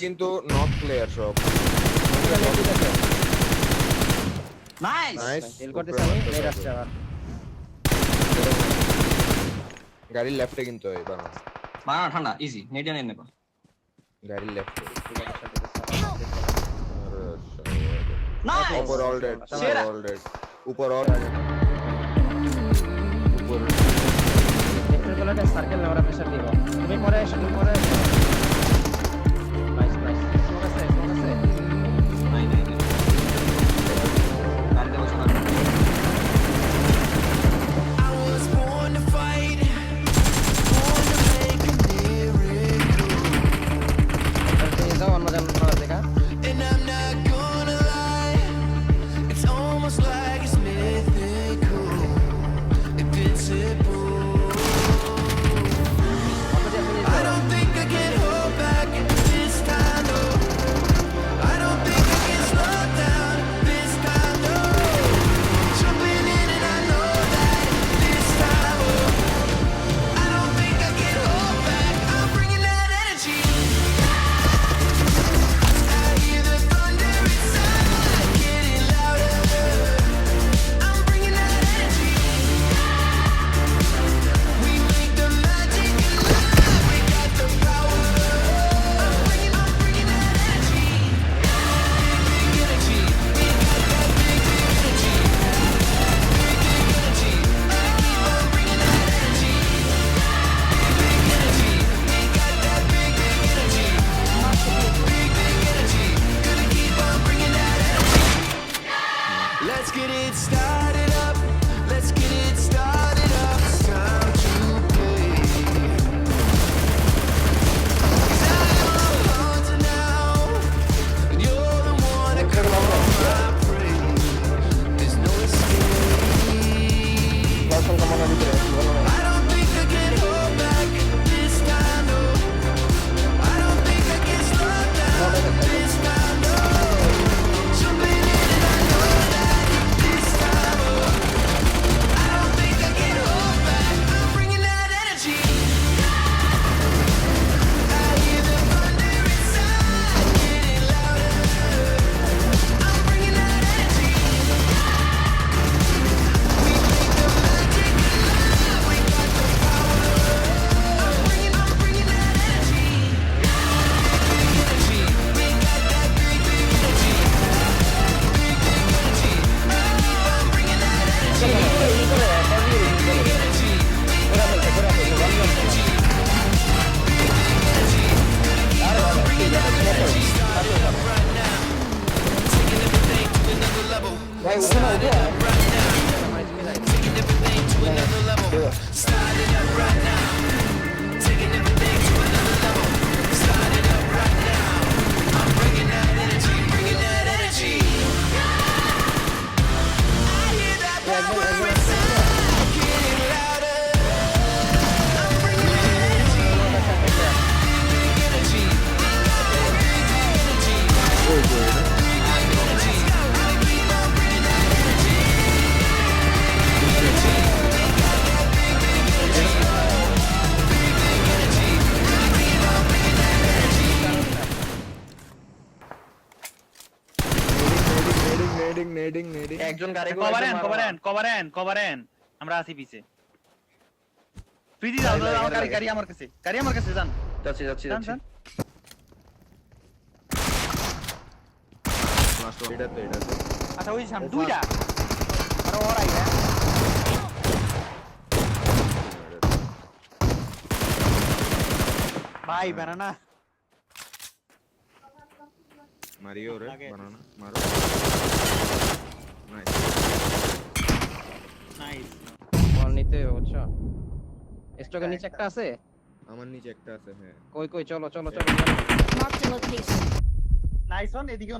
কিন্তু knock player সব। Nice nice hill করতেছি আমি, নেট আসছে আবার। গাড়ির লেফটে কিন্তু এই বানান বানা ঠান্ডা ইজি নেট নেন নেবা গাড়ির লেফটে নাইস উপর অল ডেড সেরা অল ডেড উপর অল উপর ইলেকট্রিক্যালটা সার্কেল নেওয়ার প্রেসার দিব। তুমি পরে এসো, তুমি পরে এসো। নাইস নাইস, স্মোক আছে, স্মোক আছে। নাই নাই নাই গাড়িতে বসে না I was born to fight, born to make a miracle, তুমি যাও অন্য জায়গায় পাওয়ার দেখা। and I'm not gonna lie, it's almost like it's mythical, invincible. I don't think I can hold back this time, no. I don't think I can slow down this time, no. Jumping in and I know that this time, oh. I don't think I can hold back. I'm bringing that energy. I hear the thunder inside, getting louder. I'm bringing that energy. We make the magic alive. We got the power. I'm bringing that energy. Big energy. We got that big energy. Big energy. I'm bringing that energy. Big energy. We got that big energy. Big energy. Gonna keep on bringing that energy. Let's get it started up. Let's get it started up. It's time to play. 'Cause I'm a hunter now, and you're the one that calls my praise. There's no escape. I don't think I can hold back this time, no. I don't think I can slow down this time, no. Jumping in and I know that this time, oh. I don't think I can hold back. I'm bringing that energy. I hear the thunder inside, getting louder. I'm bringing that energy. We make the magic alive. We got the power. I'm bringing that energy. Big energy. We got that big energy. Big energy. I'm bringing that energy. Big energy. Bringing that energy. I hear that power inside, getting louder. I'm bringing that energy. Big energy. Big energy. I keep on bringing that energy. Big energy. Big energy. I keep on bringing that energy. নেডিং একজন গাড়ি কভারেন আমরা আছি পিছে ফ্রিজি দাও দাও আমার গাড়ি আমার কাছে যান যাচ্ছি যাচ্ছি যান যাচ্ছি যান এটাতে আচ্ছা ওই সামনে দুইটা আরে ওরাই হ্যাঁ ভাই বানানা মারিও রে আগে। বানানা মারো নাইস নাইস বল নিতে হবে, বুঝছো? স্টকের নিচে একটা আছে। আমার নিচে একটা আছে হ্যাঁ কই কই, চলো চলো চলো। Marked a location. Nice one এদিকেও